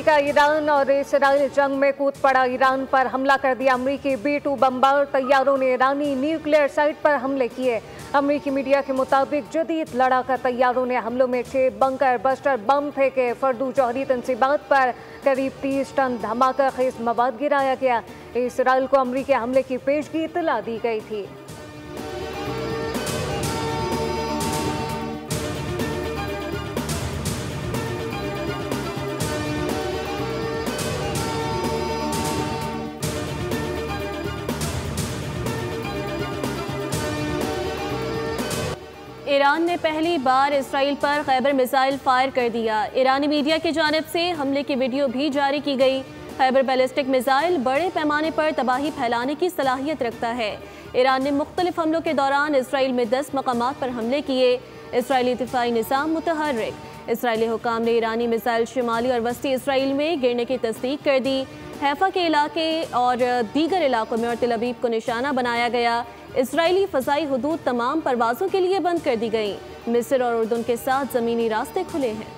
America, Iran और Israel जंग में कूद पड़ा। ईरान पर हमला कर दिया। अमेरिकी B-2 बमबार तैयारों ने ईरानी न्यूक्लियर साइट पर हमले किए। अमेरिकी मीडिया के मुताबिक जदीद लड़ाका तैयारों ने हमलों में 6 बंकर बस्टर बम फेंके। फर्दू जौहरी तंसीबात पर करीब 30 टन धमाका खेज मवाद गिराया गया। इसराइल को अमेरिकी हमले की पेशगी इत्तला दी गई थी। ईरान ने पहली बार इसराइल पर खैबर मिसाइल फायर कर दिया। ईरानी मीडिया की जानिब से हमले की वीडियो भी जारी की गई। खैबर बैलिस्टिक मिसाइल बड़े पैमाने पर तबाही फैलाने की सलाहियत रखता है। ईरान ने मुख्तलिफ हमलों के दौरान इसराइल में 10 मकामात पर हमले किए। इसराइली दिफाई निज़ाम मुतहर्रिक। इसराइली हुकाम ने ईरानी मिसाइल शुमाली और वस्ती इसराइल में गिरने की तस्दीक कर दी। हैफा के इलाके और दीगर इलाकों में और तेल अवीव को निशाना बनाया गया। इसराइली फ़ज़ाई हुदूद तमाम परवाज़ों के लिए बंद कर दी गई। मिस्र और उर्दन के साथ ज़मीनी रास्ते खुले हैं।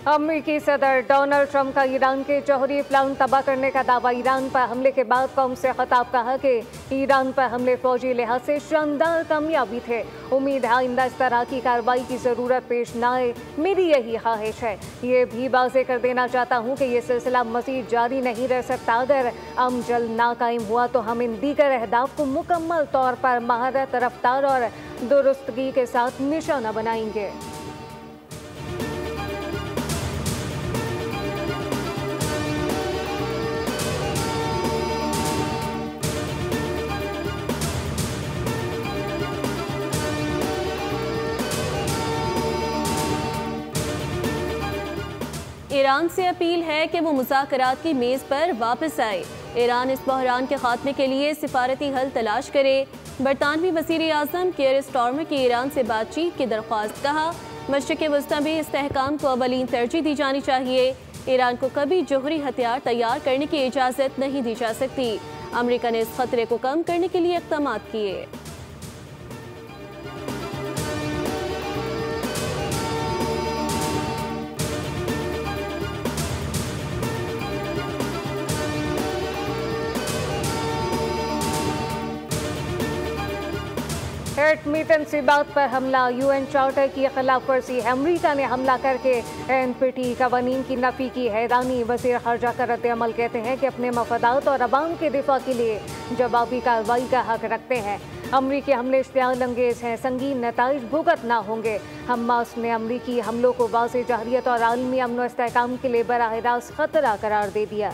अमेरिकी सदर डोनाल्ड ट्रंप का ईरान के जौहरी प्लान तबाह करने का दावा। ईरान पर हमले के बाद कौम से खिताब कहा कि ईरान पर हमले फौजी लिहाज से शानदार कामयाबी थे। उम्मीद है आइंदा इस तरह की कार्रवाई की ज़रूरत पेश न आए। मेरी यही ख्वाहिश है। ये भी वाज़ेह कर देना चाहता हूँ कि ये सिलसिला मज़ीद जारी नहीं रह सकता। अगर अमन जल्द नाकायम हुआ तो हम इन दीगर अहदाफ को मुकम्मल तौर पर महारत, रफ्तार और दुरुस्तगी के साथ निशाना बनाएंगे। ईरान से अपील है कि वो मुज़ाकरात की मेज़ पर वापस आए। ईरान इस बहरान के खात्मे के लिए सिफारती हल तलाश करे। बरतानवी वज़ीर आज़म केयर स्टारमर की ईरान से बातचीत की दरख्वास्त। कहा मशरिक़ वस्ता में इस्तेहकाम को अवलीन तरजीह दी जानी चाहिए। ईरान को कभी जौहरी हथियार तैयार करने की इजाज़त नहीं दी जा सकती। अमेरिका ने इस खतरे को कम करने के लिए इक़दाम किए। एटमी तंसीबात पर हमला, UN चार्टर की खिलाफ वर्जी। अमरीका ने हमला करके NPT कवानीन की नफी की। हैरानी वज़ीर ख़ारजा का रद्द-ए-अमल कहते हैं कि अपने मफादात और अवाम के दिफा के लिए जवाबी कार्रवाई का हक रखते हैं। अमरीकी हमले इश्तियाल अंगेज हैं, संगीन नताइज भुगतना होंगे। हमास ने अमरीकी हमलों को वाज़ेह जहरियत और आलमी अमन व इस्तेहकाम के लिए बराह रास्त खतरा करार दे दिया।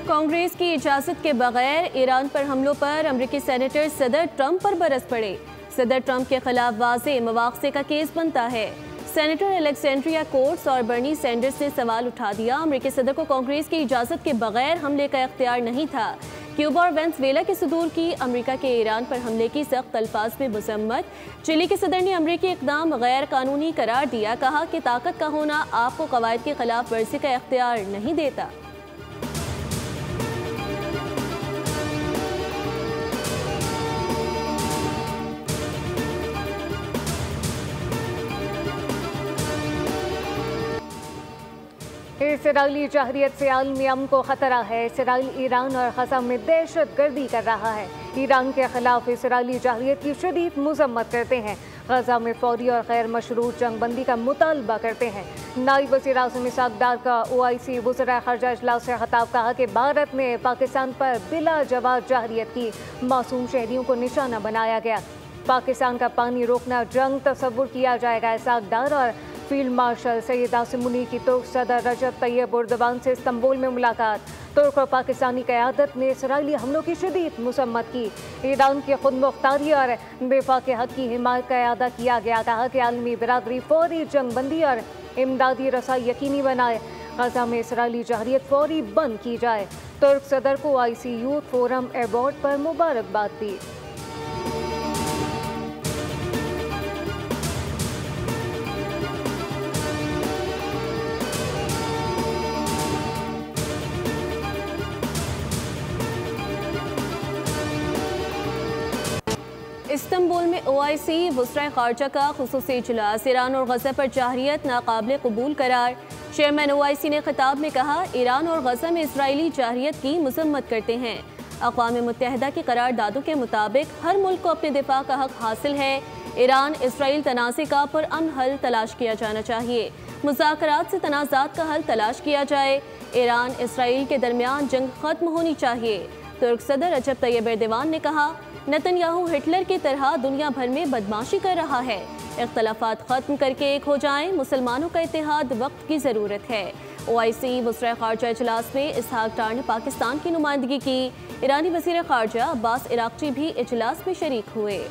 कांग्रेस की इजाज़त के बगैर ईरान पर हमलों पर अमेरिकी सेनेटर सदर ट्रंप पर बरस पड़े। सदर ट्रंप के खिलाफ वाज़ेह मवाक़से का केस बनता है। सेनेटर अलेक्जेंड्रिया कोर्ट्स और बर्नी सैंडर्स ने सवाल उठा दिया। अमेरिकी सदर को कांग्रेस की इजाज़त के बगैर हमले का इख्तियार नहीं था। क्यूबा और वेनेज़ुएला के सदूर की अमेरिका के ईरान पर हमले की सख्त अल्फाज में मज़म्मत। चिली के सदर ने अमेरिकी इक़दाम गैर कानूनी करार दिया। कहा कि ताकत का होना आपको कवायद की खिलाफ वर्जी का इख्तियार नहीं देता। इसराइली जहरियत से आलमी अमन को खतरा है। इसराइल ईरान और गजा में दहशत गर्दी कर रहा है। ईरान के खिलाफ इसराइली जहरियत की शदीद मजम्मत करते हैं। गजा में फौरी और गैर मशरूत जंगबंदी का मुतालबा करते हैं। नायब वज़ीर आज़म इसहाक़ डार का OIC वज़राए ख़ारजा इजलास से खिताब। कहा कि भारत ने पाकिस्तान पर बिला जवाब जहरियत की। मासूम शहरियों को निशाना बनाया गया। पाकिस्तान का पानी रोकना जंग तस्वुर किया जाएगा। इसहाक़ डार और फील्ड मार्शल सैयद आसिम मुनीर की तुर्क सदर रजब तैयब एर्दोगान से इस्तांबुल में मुलाकात। तुर्क और पाकिस्तानी क़यादत ने इसराइली हमलों की शदीद मसम्मत की। ईरान की खुद मुख्तारी और दिफा के हक़ की हिमायत का अदा किया गया। कहा कि आलमी बिरादरी फौरी जंगबंदी और इमदादी रसाई यकीनी बनाए। गजा में इसराइली जहरियत फौरी बंद की जाए। तुर्क सदर को IC यूथ फोरम अवार्ड पर मुबारकबाद दी। इस्तांबुल में OIC वज़राए ख़ारजा का खुसूसी इजलास, ईरान और गजा पर जारहियत नाकाबिले कबूल करार। चेयरमैन OIC ने खिताब में कहा, ईरान और गजा में इसराइली जारहियत की मज़म्मत करते हैं। अक़वाम मुत्तहिदा की करारदादों के मुताबिक हर मुल्क को अपने दिफा का हक हासिल है। ईरान इसराइल तनाज़े का पुरअमन हल तलाश किया जाना चाहिए। मुज़ाकरात से तनाज़ात का हल तलाश किया जाए। ईरान इसराइल के दरमियान जंग ख़त्म होनी चाहिए। तुर्क सदर रजब तैयब एर्दोगान ने कहा, नेतन्याहू हिटलर की तरह दुनिया भर में बदमाशी कर रहा है। इख्तलाफात ख़त्म करके एक हो जाएं। मुसलमानों का इत्तेहाद वक्त की ज़रूरत है। OIC वज़राए ख़ारजा इजलास में इसहाक डार ने पाकिस्तान की नुमाइंदगी की। ईरानी वज़ीर ख़ारजा अब्बास इराक़ची भी इजलास में शरीक हुए।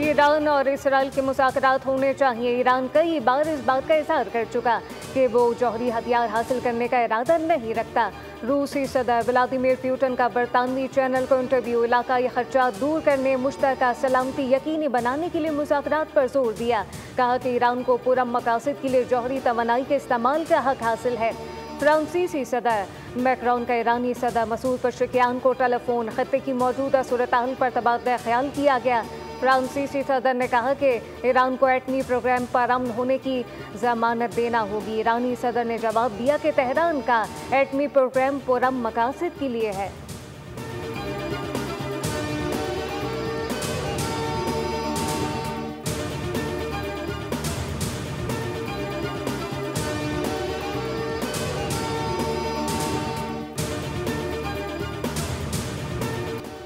ईरान और इसराइल के मुज़ाकरात होने चाहिए। ईरान कई बार इस बात का इज़हार कर चुका कि वो जौहरी हथियार हासिल करने का इरादा नहीं रखता। रूसी सदर व्लादिमीर पुतिन का बरतानवी चैनल को इंटरव्यू, इलाकाई खर्चात दूर करने, मुश्तरका सलामती यकीनी बनाने के लिए मुज़ाकरात पर जोर दिया। कहा कि ईरान को पुरअमन मकासद के लिए जौहरी तवानाई के इस्तेमाल का हक हासिल है। फ्रांसीसी सदर मैक्रोन का ईरानी सदर मसूद पशेकियान को टेलीफोन, खत्ते की मौजूदा सूरत-ए-हाल पर तबादला ख्याल किया गया। फ्रांसीसी सदर ने कहा कि ईरान को एटमी प्रोग्राम पर अमन होने की जमानत देना होगी। ईरानी सदर ने जवाब दिया कि तेहरान का एटमी प्रोग्राम पुरअमन मकासद के लिए है।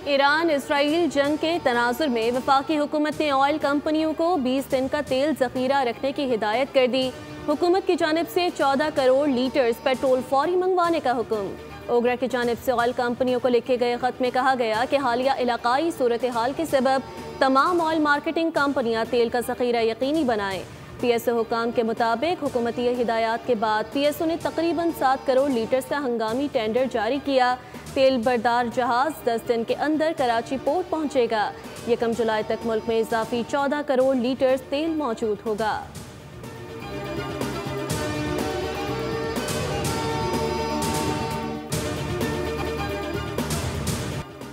ईरान इसराइल जंग के तनाजुर में वफाकी हुकूमत ने ऑयल कंपनियों को 20 दिन का तेल ज़ख़ीरा रखने की हिदायत कर दी। हुकूमत की जानिब से 14 करोड़ लीटर्स पेट्रोल फौरी मंगवाने का हुक्म। ओगरा की जानिब से ऑयल कंपनियों को लिखे गए ख़त में कहा गया कि हालिया इलाकाई सूरत हाल के सबब तमाम ऑयल मार्केटिंग कंपनियाँ तेल का ज़ख़ीरा यकीनी बनाएं। PSO हुकाम के मुताबिक हुकूमती हिदायत के बाद PSO ने तकरीबन 7 करोड़ लीटर्स का हंगामी टेंडर जारी किया। तेल बरदार जहाज 10 दिन के अंदर कराची पोर्ट पहुंचेगा। 1 जुलाई तक मुल्क में इजाफी 14 करोड़ लीटर्स तेल मौजूद होगा।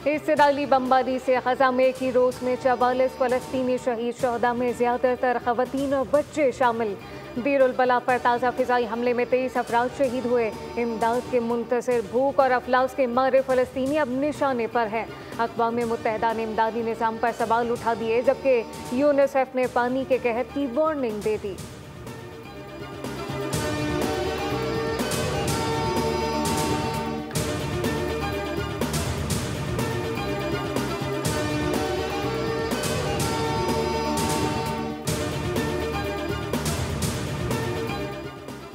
इसराइली बमबारी से गजा में एक ही रोज में 44 फ़लस्तीनी शहीद, शहदा में ज्यादातर खवातीन और बच्चे शामिल। बीरुल बला पर ताज़ा फ़िज़ाई हमले में 23 अफराद शहीद हुए। इमदाद के मुंतज़िर भूख और अफलास के मारे फ़लस्तीनी अब निशाने पर हैं। अक़वाम मुत्तहिदा ने इमदादी निज़ाम पर सवाल उठा दिए, जबकि यूनिसेफ ने पानी के कहर की वार्निंग दे दी।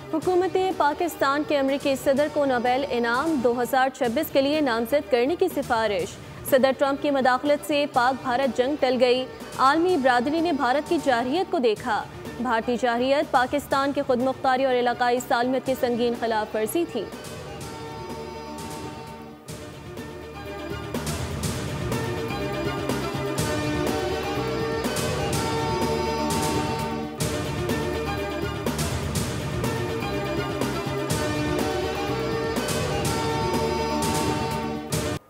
हुकूमत पाकिस्तान के अमरीकी सदर को नोबेल इनाम 2026 के लिए नामजद करने की सिफारिश। सदर ट्रंप की मदाखलत से पाक भारत जंग टल गई। आलमी बरादरी ने भारत की जारहियत को देखा। भारतीय जारहियत पाकिस्तान की खुदमुख्तारी और इलाकाई सालमियत की संगीन खिलाफ वर्जी थी।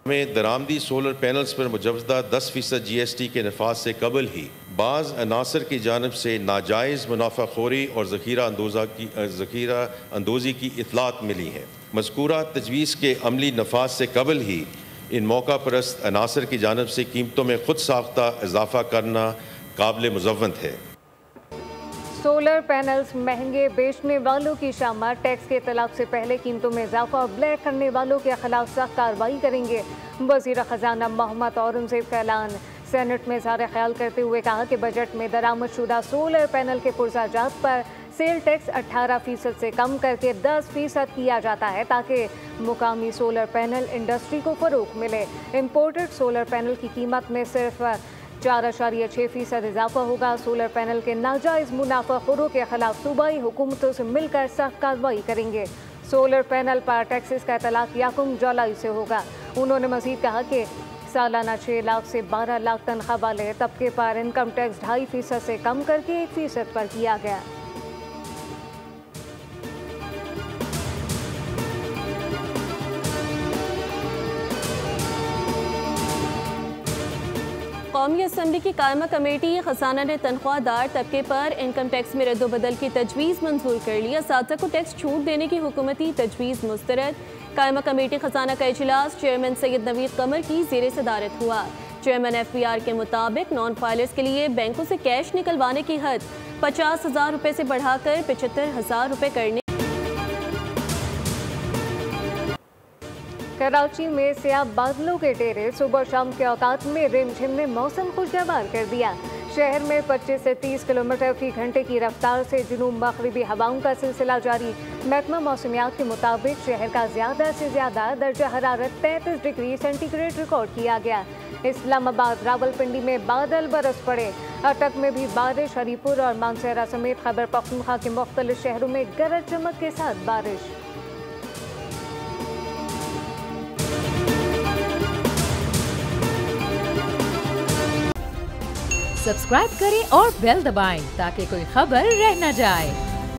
में दरामदी सोलर पैनल्स पर मुजवज़दा 10% GST के नफाज से कबल ही बाज़ अनासर की जानब से नाजायज़ मुनाफाखोरी और ज़ख़ीरा अंदोज़ी की इतलात मिली है। मज़कूरा तजवीज़ के अमली नफाज से कबल ही इन मौका परस्त अनासर की जानब से कीमतों में खुद साख्ता इजाफ़ा करना काबिल मुज़व्वत है। सोलर पैनल्स महंगे बेचने वालों की शामा, टैक्स के तलाक से पहले कीमतों में इजाफा और ब्लैक करने वालों के खिलाफ सख्त कार्रवाई करेंगे। वज़ीर ख़जाना मोहम्मद औरंगज़ेब का ऐलान। सेनेट में इज़हार ख्याल करते हुए कहा कि बजट में दरामदशुदा सोलर पैनल के पुर्जाजात पर सेल टैक्स 18% से कम करके 10% किया जाता है ताकि मुकामी सोलर पैनल इंडस्ट्री को फरोग मिले। इम्पोर्टेड सोलर पैनल की कीमत में सिर्फ 4.6% इजाफा होगा। सोलर पैनल के नाजायज मुनाफाखोरों के खिलाफ सूबाई हुकूमतों से मिलकर सख्त कार्रवाई करेंगे। सोलर पैनल पर टैक्सेस का इतलाक 1 जुलाई से होगा। उन्होंने मजीद कहा कि सालाना 6 लाख से 12 लाख तनख्वाह वाले तबके पर इनकम टैक्स 2.5% से कम करके 1% पर किया गया। कौमी असम्बली की कायमा कमेटी खजाना ने तनख्वाहदार तबके पर इनकम टैक्स में रद्दोबदल की तजवीज़ मंजूर कर ली। असातिज़ा को टैक्स छूट देने की हुकूमती तजवीज़ मुस्तरद। कायमा कमेटी खजाना का इजलास चेयरमैन सैयद नवीद कमर की ज़ेर सदारत हुआ। चेयरमैन FBR के मुताबिक नॉन फाइलर्स के लिए बैंकों से कैश निकलवाने की हद 50,000 रुपये से बढ़ाकर 75,000 रुपये करने। कराची में स्याह बादलों के डेरे सुबह शाम के औकात में रिमझिम ने मौसम खुशगवार कर दिया। शहर में 25 से 30 किलोमीटर फी घंटे की रफ्तार से जुनूब मगरिबी हवाओं का सिलसिला जारी। महकमा मौसमियात के मुताबिक शहर का ज़्यादा से ज़्यादा दर्जा हरारत 33 डिग्री सेंटीग्रेड रिकॉर्ड किया गया। इस्लामाबाद, रावलपिंडी में बादल बरस पड़े। अटक में भी बारिश। हरीपुर और मानसहरा समेत खैबर पख्तूनख्वा के मुख्तलिफ शहरों में गरज चमक के साथ बारिश। सब्सक्राइब करें और बेल दबाएं ताकि कोई खबर रह न जाए।